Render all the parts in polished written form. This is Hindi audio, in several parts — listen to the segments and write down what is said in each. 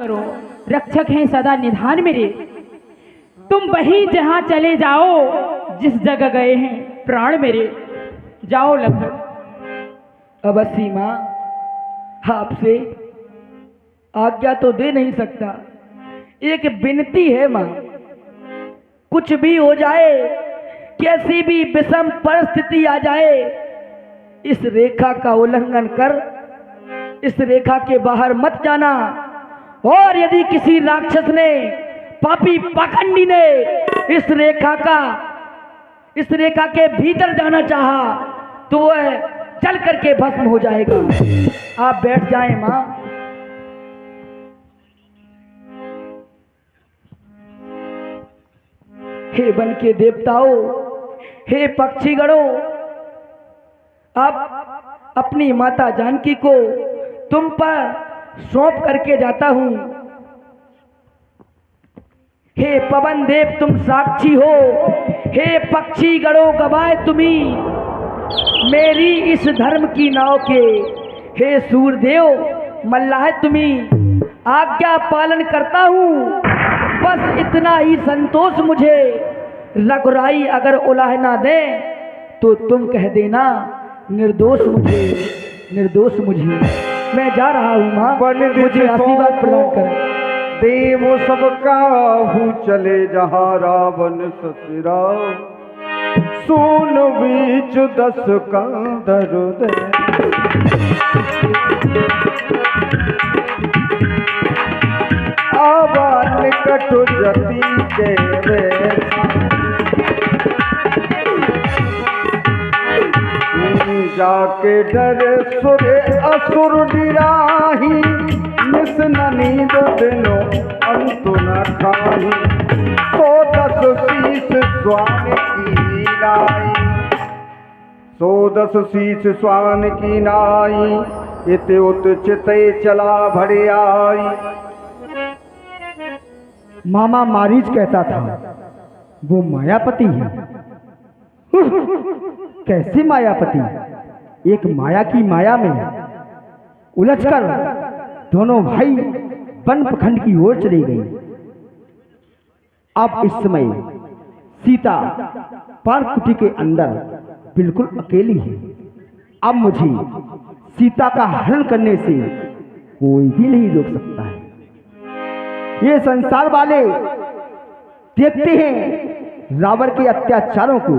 करो, रक्षक हैं सदा निधान मेरे। तुम वहीं जहां चले जाओ जिस जगह गए हैं प्राण मेरे। जाओ लगभग। अवश्य माँ, आपसे आज्ञा तो दे नहीं सकता, एक विनती है माँ। कुछ भी हो जाए, कैसी भी विषम परिस्थिति आ जाए, इस रेखा का उल्लंघन कर इस रेखा के बाहर मत जाना। और यदि किसी राक्षस ने, पापी पाखंडी ने इस रेखा के भीतर जाना चाहा तो वह जल करके भस्म हो जाएगा। आप बैठ जाएं माँ। हे वन के देवताओं, हे पक्षीगणों, अब अपनी माता जानकी को तुम पर सौंप करके जाता हूं। हे पवन देव तुम साक्षी हो, हे पक्षी गणों गवाए तुम्ही मेरी इस धर्म की नाव के। हे सूरदेव मल्लाह तुम्ही आज्ञा पालन करता हूं। बस इतना ही संतोष मुझे। रघुराई अगर उलाह ना दे तो तुम कह देना निर्दोष मुझे, निर्दोष मुझे। मैं जा रहा हूँ माँ, मुझे आशीर्वाद प्रदान कर। देव सबका हूँ चले जहाँ रावण ससुरा, सोन बीच 10 कंदर दे। आवा निकट जति के वे, जाके डरे सुरे असुर डिराही, निस न नींद दिनो अंत न खाही। 110 शीश स्वान की नाई, 110 शीश स्वान की नाई, इत उत चिते चला भरे आई। मामा मारीच कहता था वो मायापति है। कैसे मायापति? एक माया की माया में उलझकर दोनों भाई वन प्रखंड की ओर चली गई। अब इस समय सीता पर्णकुटी के अंदर बिल्कुल अकेली है। अब मुझे सीता का हरण करने से कोई भी नहीं रोक सकता है। ये संसार वाले देखते हैं रावण के अत्याचारों को,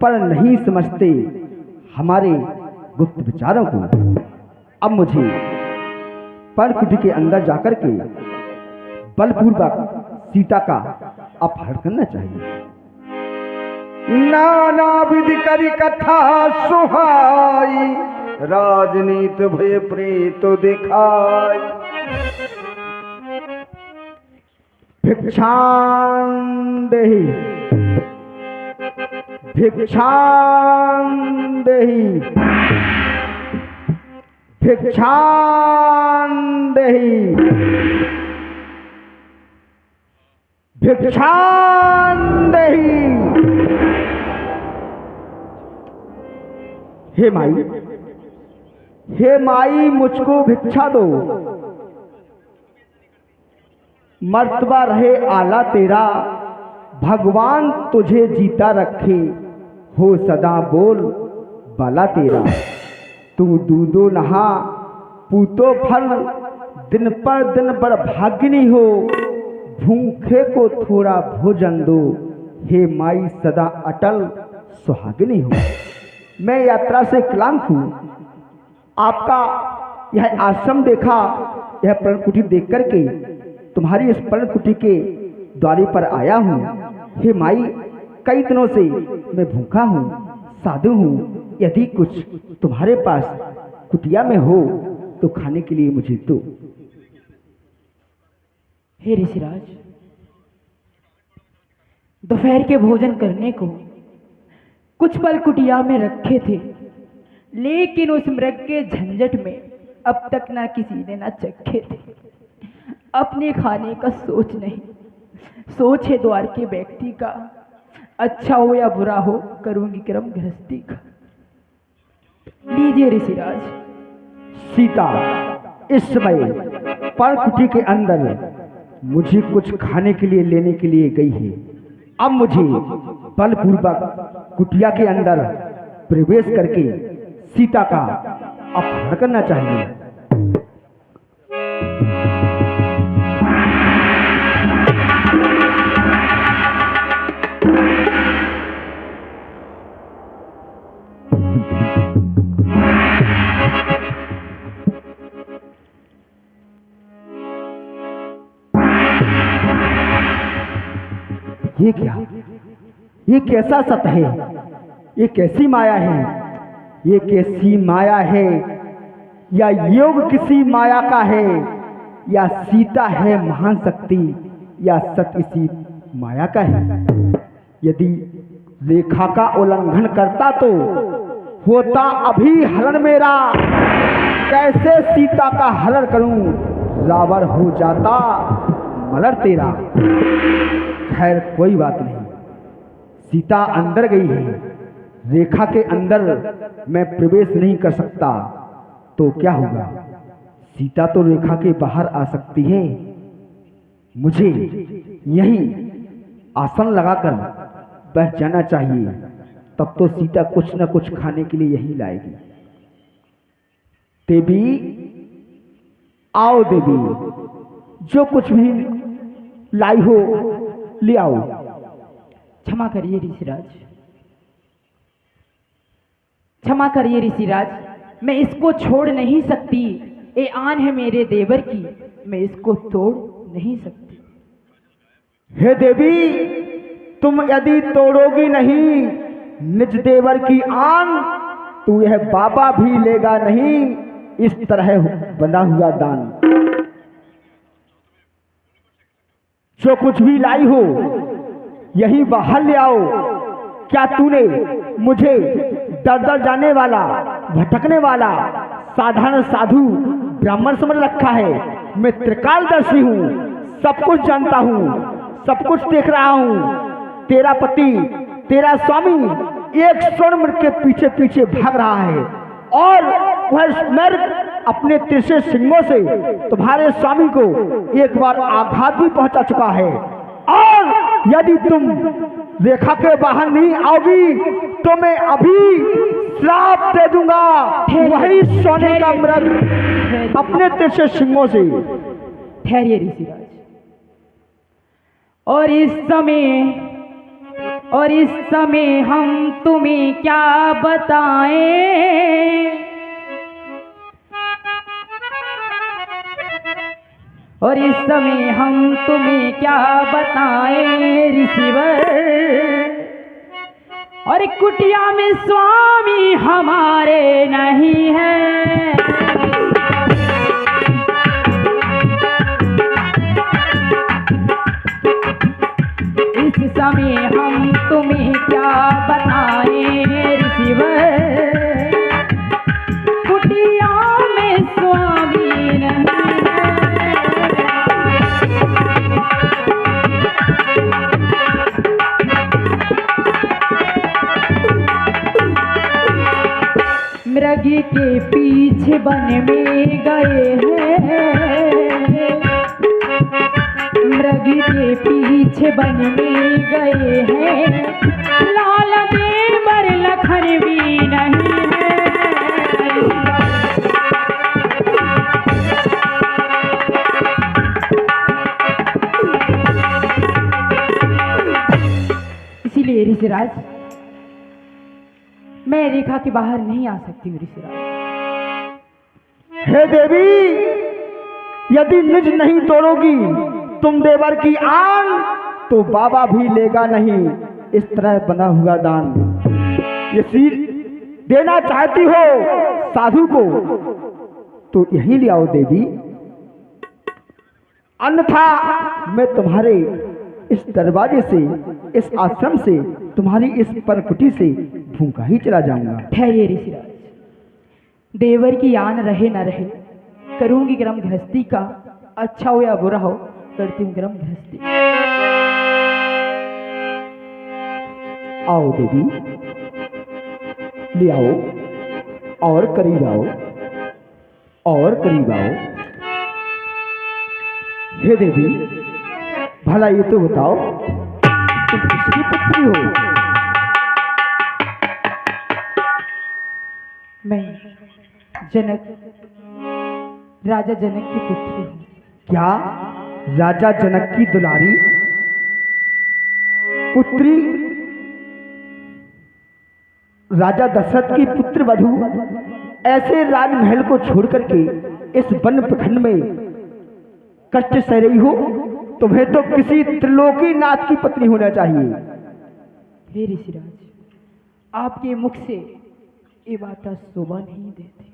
पर नहीं समझते हमारे गुप्त विचारों को। अब मुझे पर्णकुटी के अंदर जाकर के बलपूर्वक सीता का अपहरण करना चाहिए। नाना विधि करी कथा सुहाई, राजनीत भय प्रीत दिखाई। भिक्षां देहि, भिक्षां देहि, भिक्षां देहि, भिक्षां देहि। हे माई, हे माई मुझको भिक्षा दो। मर्तबा रहे आला तेरा, भगवान तुझे जीता रखे। हो सदा बोल बाला तेरा, तू दूधो नहा पूतो फल, दिन पर दिन बड़ भाग्यनी हो। भूखे को थोड़ा भोजन दो, हे माई सदा अटल सुहागिनी हो। मैं यात्रा से क्लांत हूँ। आपका यह आश्रम देखा, यह पर्णकुटी देख करके तुम्हारी इस पर्णकुटी के द्वारी पर आया हूँ। हे माई, कई दिनों से मैं भूखा हूँ, साधु हूँ। यदि कुछ तुम्हारे पास कुटिया में हो तो खाने के लिए मुझे दो। हे ऋषिराज, दोपहर के भोजन करने को कुछ पल कुटिया में रखे थे, लेकिन उस मृग के झंझट में अब तक ना किसी ने ना चखे थे। अपने खाने का सोच नहीं, सोच है द्वार के व्यक्ति का। अच्छा हो या बुरा हो, करूंगी क्रम गृहस्थी का। लीजिए ऋषिराज। सीता इस समय पर्णकुटी के अंदर मुझे कुछ खाने के लिए लेने के लिए गई है। अब मुझे बलपूर्वक कुटिया के अंदर प्रवेश करके सीता का अपहरण करना चाहिए। ये क्या, ये कैसा सत है, ये कैसी माया है, ये कैसी माया है, या योग किसी माया का है, या सीता है महान शक्ति, या सत इसी माया का है। यदि रेखा का उल्लंघन करता तो होता अभी हरण मेरा, कैसे सीता का हरण करूं, रावण हो जाता मलर तेरा। खैर कोई बात नहीं, सीता अंदर गई है, रेखा के अंदर मैं प्रवेश नहीं कर सकता तो क्या होगा, सीता तो रेखा के बाहर आ सकती है। मुझे यहीं आसन लगाकर बैठ जाना चाहिए, तब तो सीता कुछ न कुछ खाने के लिए यहीं लाएगी। देवी आओ, देवी जो कुछ भी लाई हो ले आओ। क्षमा करिए ऋषिराज, क्षमा करिए ऋषिराज, मैं इसको छोड़ नहीं सकती। ये आन है मेरे देवर की, मैं इसको तोड़ नहीं सकती। हे देवी, तुम यदि तोड़ोगी नहीं निज देवर की आन, तो यह बाबा भी लेगा नहीं इस तरह बंधा हुआ दान। जो कुछ भी लाई हो यही बाहर ले आओ। क्या तूने मुझे दर दर जाने वाला, भटकने वाला साधारण साधु ब्राह्मण समझ रखा है? मैं त्रिकालदर्शी हूँ, सब कुछ जानता हूँ, सब कुछ देख रहा हूँ। तेरा पति, तेरा स्वामी एक स्वर्ण मृग के पीछे पीछे भाग रहा है और वह मृग अपने तिरछे सिंगों से तुम्हारे स्वामी को एक बार आघात भी पहुंचा चुका है। और यदि तुम रेखा के बाहर नहीं आओगी तो मैं अभी श्राप दे दूंगा। वही सोने का मृग अपने तिरछे सिंगों से। ठहरिए ऋषिराज, और इस समय हम तुम्हें क्या बताएं, और इस समय हम तुम्हें क्या बताएं ऋषिवर। और कुटिया में स्वामी हमारे नहीं है, इस समय हम तुम्हें क्या बताएं ऋषिवर। कुटिया में स्वामी नहीं है, मृग के पीछे वन में गए हैं, मृग के पीछे वन में गए हैं। लाल देवर लखन भी नहीं है, इसीलिए ऋषिराज मैं रेखा के बाहर नहीं आ सकती हूँ ऋषिराज। हे देवी, यदि निज नहीं तोड़ोगी तुम देवर की आन तो बाबा भी लेगा नहीं इस तरह बना हुआ दान। ये सिर देना चाहती हो साधु को तो यहीं ले आओ देवी, अन्यथा मैं तुम्हारे इस दरवाजे से, इस आश्रम से, तुम्हारी इस परकुटी से भूखा ही चला जाऊंगा। ठहरिए ऋषिराज, देवर की आन रहे न रहे, करूंगी क्रम गृहस्थी का, अच्छा हो या बुरा हो करती हूँ क्रम गृहस्थी। आओ देवी, ले आओ, और करीब आओ, और करीब आओ। हे देवी, भला ये तो बताओ तुम किसकी पुत्री हो? मैं जनक, राजा जनक की पुत्री हूँ। क्या राजा जनक की दुलारी पुत्री, राजा दशरथ की पुत्र वधू ऐसे राजमहल को छोड़ करके इस वन प्रखंड में कष्ट सह रही हो? तुम्हें तो किसी त्रिलोकी नाथ की पत्नी होना चाहिए। हे ऋषिराज, आपके मुख से ये बात शोभा नहीं देती।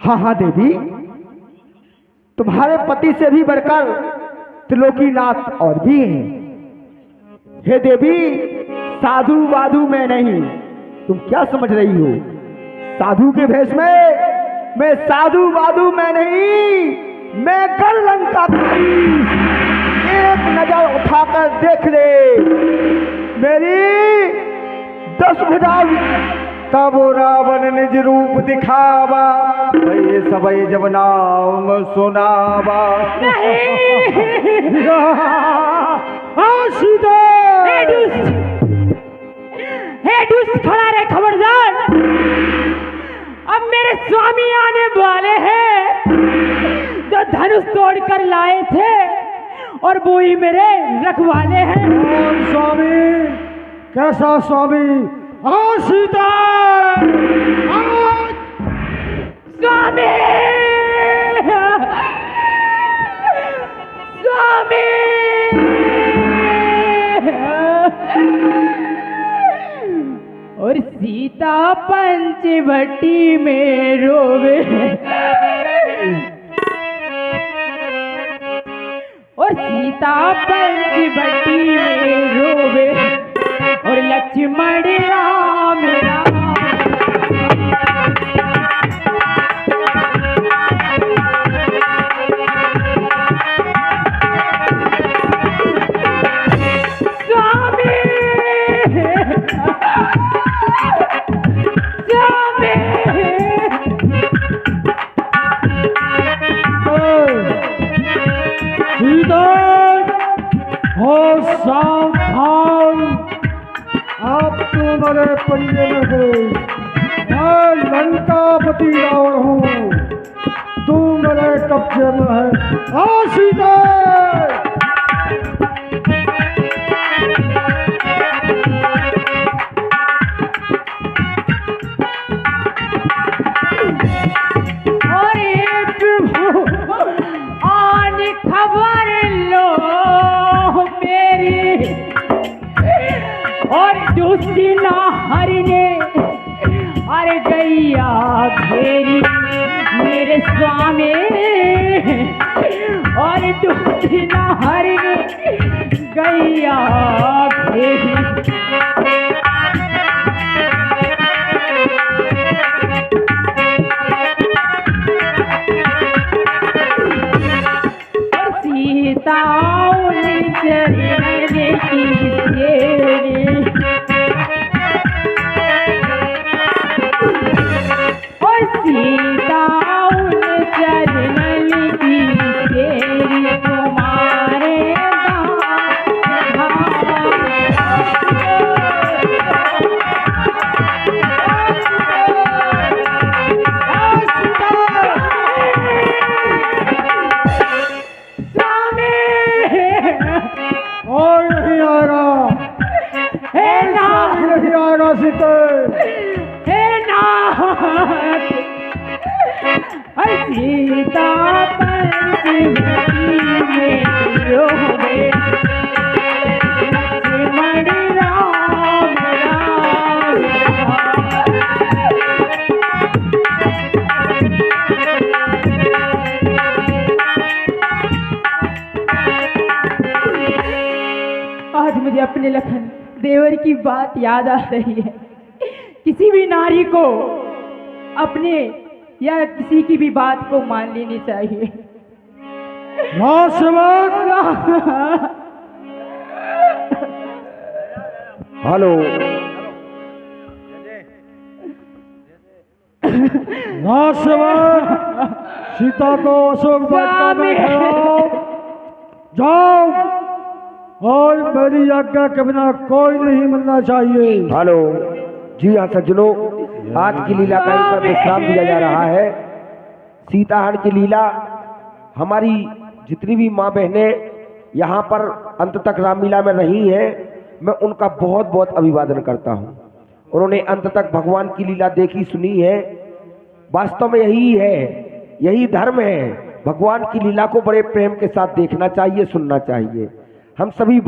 हाँ हाँ देवी, तुम्हारे पति से भी बढ़कर त्रिलोकी नाथ और भी हैं। हे देवी, साधु वाधु में नहीं, तुम क्या समझ रही हो? साधु के भेष में मैं साधु वाधु में नहीं, मैं कर लंका पुलिस। एक नजर उठाकर देख ले मेरी 10 भुजाओं। तब रावण निज रूप दिखावा, भय सबय जब नाम सुनावा। हे दुष्ट, खड़ा रहे, खबरदार। अब मेरे स्वामी आने वाले हैं, जो धनुष तोड़कर लाए थे और वो ही मेरे रखवाले हैं। स्वामी, कैसा स्वामी? सीता, स्वामी, स्वामी, और सीता पंचवटी में रोवे, और सीता पंचवटी में रोवे, और लक्ष्मण राम राम। स्वामी, स्वामी, सीता और सावधान, आप तो मेरे पंजे में गए। मैं लंकापति रावण हूँ, तू मेरे कब्जे में है। सीता, खबर लो मेरी, और दूसरी ना हरने, अरे गैया घेरी मेरे स्वामी, और दूसरी ना हरने, गैया घेरी। सीता पंचवटी में रोवे, लक्ष्मण राम राम। आज मुझे अपने लखन देवर की बात याद आ रही है। किसी भी नारी को अपने या किसी की भी बात को मान लेनी चाहिए। हेलो, सीता को अशोक वाटिका में ठहराओ। जाओ, और मेरी आज्ञा के बिना कोई नहीं मिलना चाहिए। हेलो जी हाँ सज्जनों, आज की लीला का इन पर विश्राम दिया जा रहा है। सीताहरण की लीला, हमारी जितनी भी माँ बहनें यहाँ पर अंत तक रामलीला में रही हैं, मैं उनका बहुत बहुत अभिवादन करता हूँ। उन्होंने अंत तक भगवान की लीला देखी सुनी है। वास्तव में यही है, यही धर्म है। भगवान की लीला को बड़े प्रेम के साथ देखना चाहिए, सुनना चाहिए। हम सभी